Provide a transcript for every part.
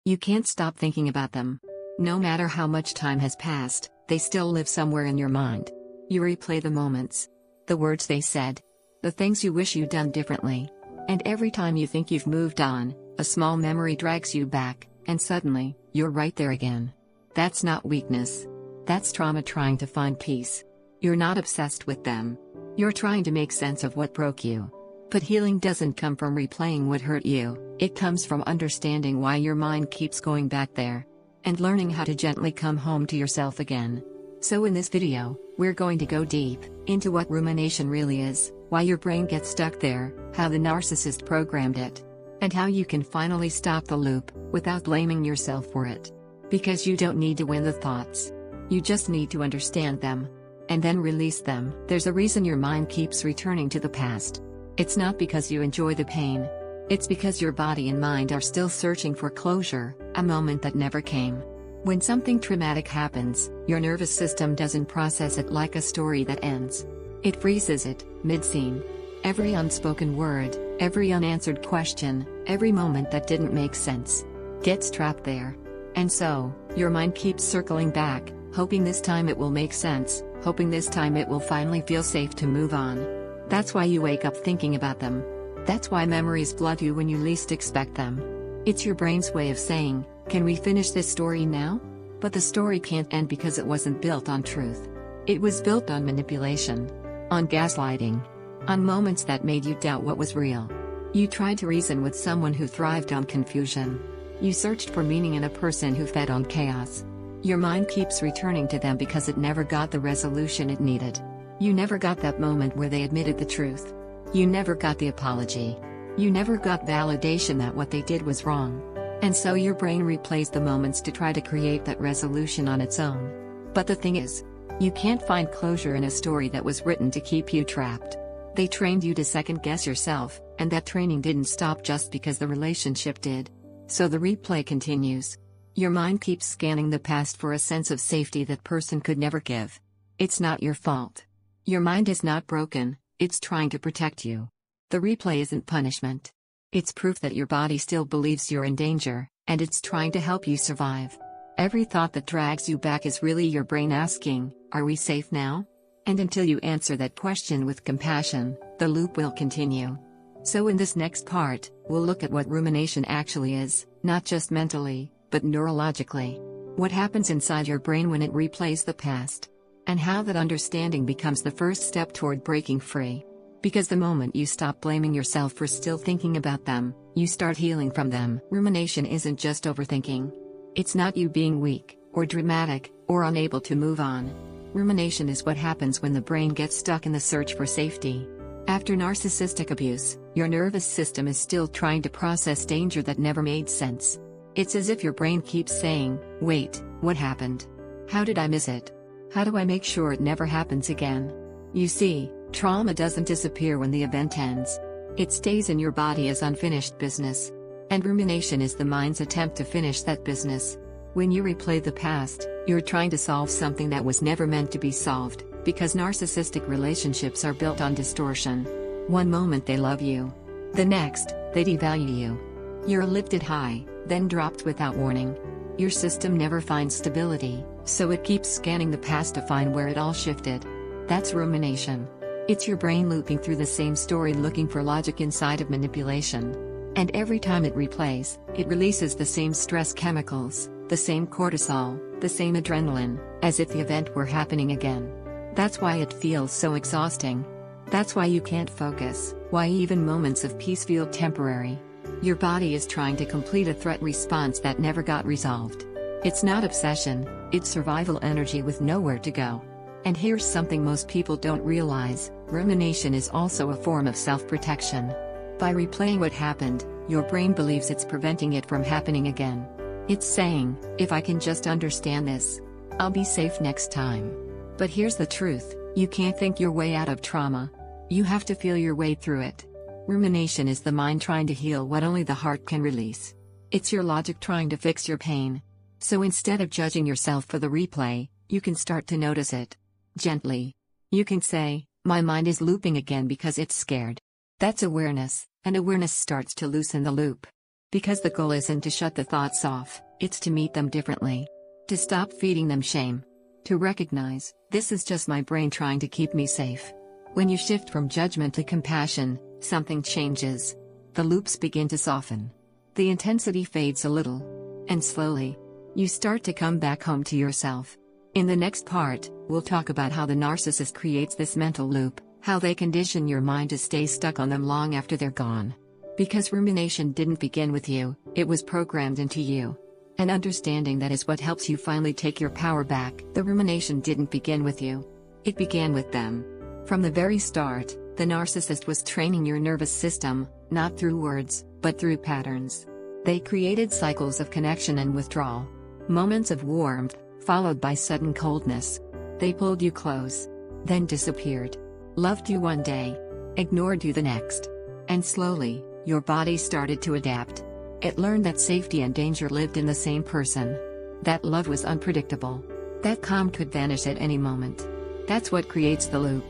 You can't stop thinking about them. No matter how much time has passed, they still live somewhere in your mind. You replay the moments, the words they said, the things you wish you'd done differently. And every time you think you've moved on, a small memory drags you back, and suddenly, you're right there again. That's not weakness. That's trauma trying to find peace. You're not obsessed with them. You're trying to make sense of what broke you. But healing doesn't come from replaying what hurt you, it comes from understanding why your mind keeps going back there. And learning how to gently come home to yourself again. So in this video, we're going to go deep into what rumination really is, why your brain gets stuck there, how the narcissist programmed it, and how you can finally stop the loop without blaming yourself for it. Because you don't need to win the thoughts. You just need to understand them. And then release them. There's a reason your mind keeps returning to the past. It's not because you enjoy the pain. It's because your body and mind are still searching for closure, a moment that never came. When something traumatic happens, your nervous system doesn't process it like a story that ends. It freezes it, mid-scene. Every unspoken word, every unanswered question, every moment that didn't make sense, gets trapped there. And so, your mind keeps circling back, hoping this time it will make sense, hoping this time it will finally feel safe to move on. That's why you wake up thinking about them. That's why memories flood you when you least expect them. It's your brain's way of saying, can we finish this story now? But the story can't end because it wasn't built on truth. It was built on manipulation. On gaslighting. On moments that made you doubt what was real. You tried to reason with someone who thrived on confusion. You searched for meaning in a person who fed on chaos. Your mind keeps returning to them because it never got the resolution it needed. You never got that moment where they admitted the truth. You never got the apology. You never got validation that what they did was wrong. And so your brain replays the moments to try to create that resolution on its own. But the thing is, you can't find closure in a story that was written to keep you trapped. They trained you to second-guess yourself, and that training didn't stop just because the relationship did. So the replay continues. Your mind keeps scanning the past for a sense of safety that person could never give. It's not your fault. Your mind is not broken, it's trying to protect you. The replay isn't punishment. It's proof that your body still believes you're in danger, and it's trying to help you survive. Every thought that drags you back is really your brain asking, are we safe now? And until you answer that question with compassion, the loop will continue. So in this next part, we'll look at what rumination actually is, not just mentally, but neurologically. What happens inside your brain when it replays the past. And how that understanding becomes the first step toward breaking free. Because the moment you stop blaming yourself for still thinking about them, you start healing from them. Rumination isn't just overthinking. It's not you being weak, or dramatic, or unable to move on. Rumination is what happens when the brain gets stuck in the search for safety. After narcissistic abuse, your nervous system is still trying to process danger that never made sense. It's as if your brain keeps saying, wait, what happened? How did I miss it? How do I make sure it never happens again? You see, trauma doesn't disappear when the event ends. It stays in your body as unfinished business. And rumination is the mind's attempt to finish that business. When you replay the past, you're trying to solve something that was never meant to be solved, because narcissistic relationships are built on distortion. One moment they love you. The next, they devalue you. You're lifted high, then dropped without warning. Your system never finds stability, so it keeps scanning the past to find where it all shifted. That's rumination. It's your brain looping through the same story looking for logic inside of manipulation. And every time it replays, it releases the same stress chemicals, the same cortisol, the same adrenaline, as if the event were happening again. That's why it feels so exhausting. That's why you can't focus, why even moments of peace feel temporary. Your body is trying to complete a threat response that never got resolved. It's not obsession, it's survival energy with nowhere to go. And here's something most people don't realize, rumination is also a form of self-protection. By replaying what happened, your brain believes it's preventing it from happening again. It's saying, if I can just understand this, I'll be safe next time. But here's the truth, you can't think your way out of trauma. You have to feel your way through it. Rumination is the mind trying to heal what only the heart can release. It's your logic trying to fix your pain. So instead of judging yourself for the replay, you can start to notice it. Gently. You can say, my mind is looping again because it's scared. That's awareness, and awareness starts to loosen the loop. Because the goal isn't to shut the thoughts off, it's to meet them differently. To stop feeding them shame. To recognize, this is just my brain trying to keep me safe. When you shift from judgment to compassion, something changes. The loops begin to soften. The intensity fades a little. And slowly, you start to come back home to yourself. In the next part, we'll talk about how the narcissist creates this mental loop, how they condition your mind to stay stuck on them long after they're gone. Because rumination didn't begin with you, it was programmed into you. And understanding that is what helps you finally take your power back. The rumination didn't begin with you. It began with them. From the very start, the narcissist was training your nervous system, not through words, but through patterns. They created cycles of connection and withdrawal. Moments of warmth, followed by sudden coldness. They pulled you close, then disappeared. Loved you one day, ignored you the next. And slowly, your body started to adapt. It learned that safety and danger lived in the same person. That love was unpredictable. That calm could vanish at any moment. That's what creates the loop.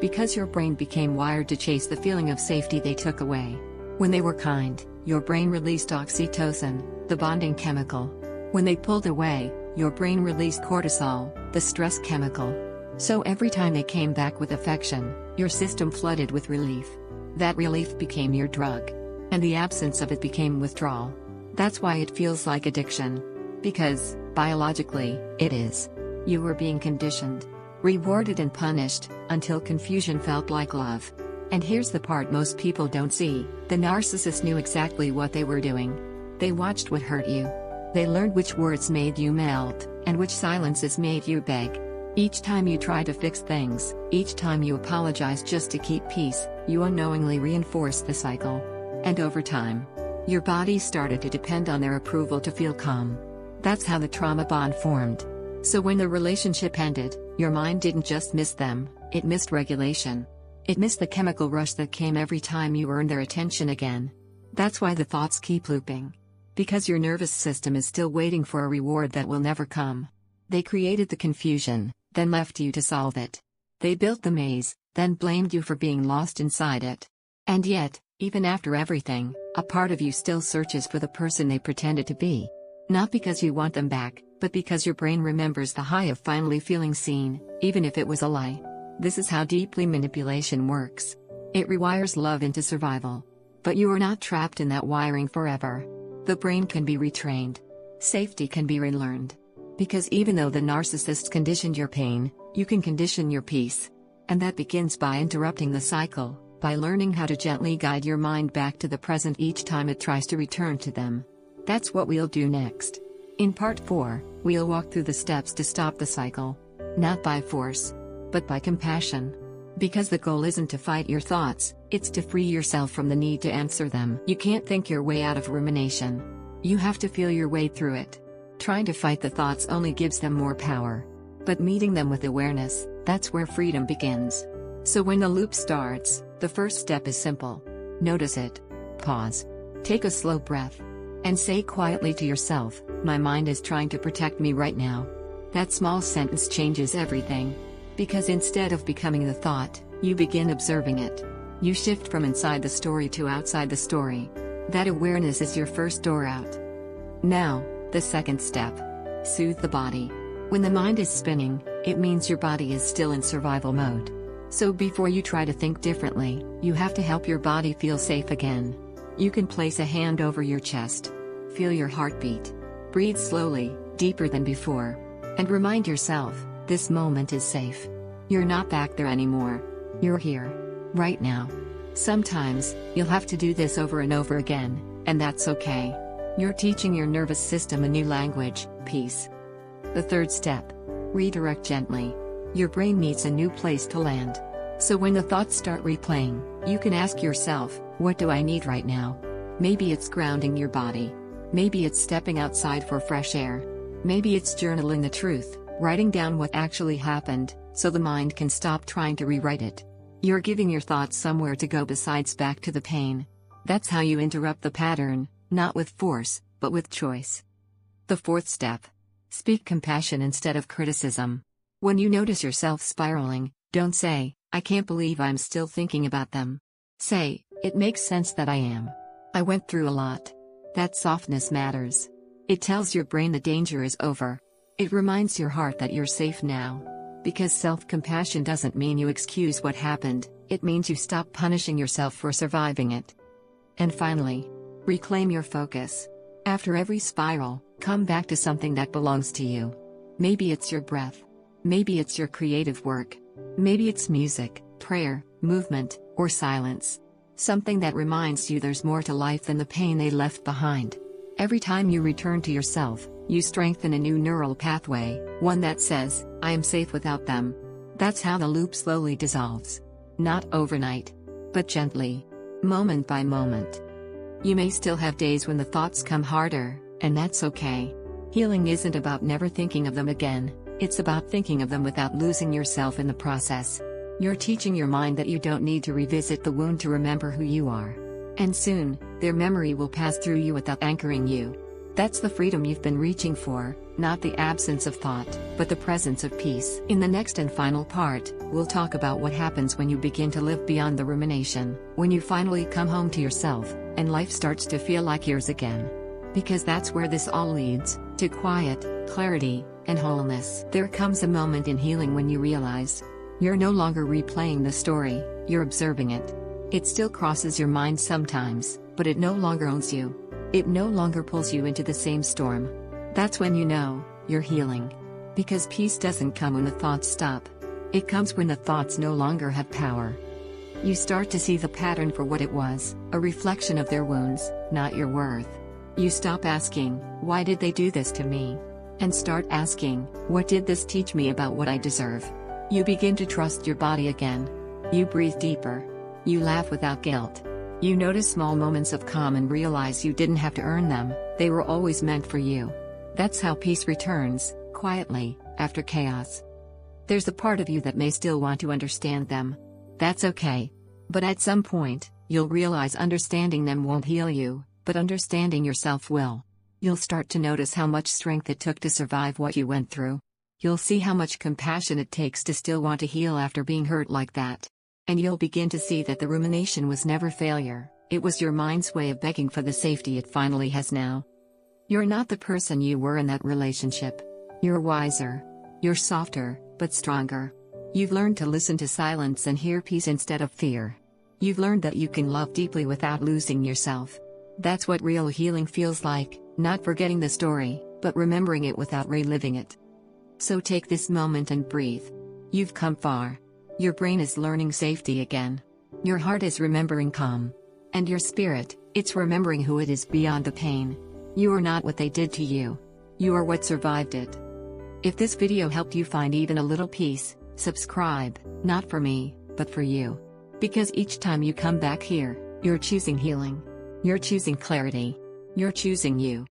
Because your brain became wired to chase the feeling of safety they took away. When they were kind, your brain released oxytocin, the bonding chemical. When they pulled away, your brain released cortisol, the stress chemical. So every time they came back with affection, your system flooded with relief. That relief became your drug. And the absence of it became withdrawal. That's why it feels like addiction. Because, biologically, it is. You were being conditioned, rewarded and punished, until confusion felt like love. And here's the part most people don't see: the narcissist knew exactly what they were doing. They watched what hurt you. They learned which words made you melt, and which silences made you beg. Each time you try to fix things, each time you apologize just to keep peace, you unknowingly reinforce the cycle. And over time, your body started to depend on their approval to feel calm. That's how the trauma bond formed. So when the relationship ended, your mind didn't just miss them, it missed regulation. It missed the chemical rush that came every time you earned their attention again. That's why the thoughts keep looping. Because your nervous system is still waiting for a reward that will never come. They created the confusion, then left you to solve it. They built the maze, then blamed you for being lost inside it. And yet, even after everything, a part of you still searches for the person they pretended to be. Not because you want them back, but because your brain remembers the high of finally feeling seen, even if it was a lie. This is how deeply manipulation works. It rewires love into survival. But you are not trapped in that wiring forever. The brain can be retrained. Safety can be relearned. Because even though the narcissist conditioned your pain, you can condition your peace. And that begins by interrupting the cycle. By learning how to gently guide your mind back to the present each time it tries to return to them. That's what we'll do next. In part 4, we'll walk through the steps to stop the cycle. Not by force, but by compassion. Because the goal isn't to fight your thoughts, it's to free yourself from the need to answer them. You can't think your way out of rumination. You have to feel your way through it. Trying to fight the thoughts only gives them more power. But meeting them with awareness, that's where freedom begins. So when the loop starts, the first step is simple. Notice it. Pause. Take a slow breath. And say quietly to yourself, my mind is trying to protect me right now. That small sentence changes everything. Because instead of becoming the thought, you begin observing it. You shift from inside the story to outside the story. That awareness is your first door out. Now, the second step. Soothe the body. When the mind is spinning, it means your body is still in survival mode. So before you try to think differently, you have to help your body feel safe again. You can place a hand over your chest. Feel your heartbeat. Breathe slowly, deeper than before. And remind yourself, this moment is safe. You're not back there anymore. You're here. Right now. Sometimes, you'll have to do this over and over again, and that's okay. You're teaching your nervous system a new language, peace. The third step. Redirect gently. Your brain needs a new place to land. So when the thoughts start replaying, you can ask yourself, what do I need right now? Maybe it's grounding your body. Maybe it's stepping outside for fresh air. Maybe it's journaling the truth, writing down what actually happened, so the mind can stop trying to rewrite it. You're giving your thoughts somewhere to go besides back to the pain. That's how you interrupt the pattern, not with force, but with choice. The fourth step. Speak compassion instead of criticism. When you notice yourself spiraling, don't say, I can't believe I'm still thinking about them. Say, it makes sense that I am. I went through a lot. That softness matters. It tells your brain the danger is over. It reminds your heart that you're safe now. Because self-compassion doesn't mean you excuse what happened, it means you stop punishing yourself for surviving it. And finally, reclaim your focus. After every spiral, come back to something that belongs to you. Maybe it's your breath. Maybe it's your creative work. Maybe it's music, prayer, movement, or silence. Something that reminds you there's more to life than the pain they left behind. Every time you return to yourself, you strengthen a new neural pathway, one that says, I am safe without them. That's how the loop slowly dissolves. Not overnight, but gently, moment by moment. You may still have days when the thoughts come harder, and that's okay. Healing isn't about never thinking of them again, it's about thinking of them without losing yourself in the process. You're teaching your mind that you don't need to revisit the wound to remember who you are. And soon, their memory will pass through you without anchoring you. That's the freedom you've been reaching for, not the absence of thought, but the presence of peace. In the next and final part, we'll talk about what happens when you begin to live beyond the rumination, when you finally come home to yourself, and life starts to feel like yours again. Because that's where this all leads, to quiet, clarity, and wholeness. There comes a moment in healing when you realize, you're no longer replaying the story, you're observing it. It still crosses your mind sometimes, but it no longer owns you. It no longer pulls you into the same storm. That's when you know, you're healing. Because peace doesn't come when the thoughts stop. It comes when the thoughts no longer have power. You start to see the pattern for what it was, a reflection of their wounds, not your worth. You stop asking, why did they do this to me? And start asking, what did this teach me about what I deserve? You begin to trust your body again. You breathe deeper. You laugh without guilt. You notice small moments of calm and realize you didn't have to earn them, they were always meant for you. That's how peace returns, quietly, after chaos. There's a part of you that may still want to understand them. That's okay. But at some point, you'll realize understanding them won't heal you, but understanding yourself will. You'll start to notice how much strength it took to survive what you went through. You'll see how much compassion it takes to still want to heal after being hurt like that. And you'll begin to see that the rumination was never failure, it was your mind's way of begging for the safety it finally has now. You're not the person you were in that relationship. You're wiser. You're softer, but stronger. You've learned to listen to silence and hear peace instead of fear. You've learned that you can love deeply without losing yourself. That's what real healing feels like, not forgetting the story, but remembering it without reliving it. So take this moment and breathe. You've come far. Your brain is learning safety again. Your heart is remembering calm. And your spirit, it's remembering who it is beyond the pain. You are not what they did to you. You are what survived it. If this video helped you find even a little peace, subscribe, not for me, but for you. Because each time you come back here, you're choosing healing. You're choosing clarity. You're choosing you.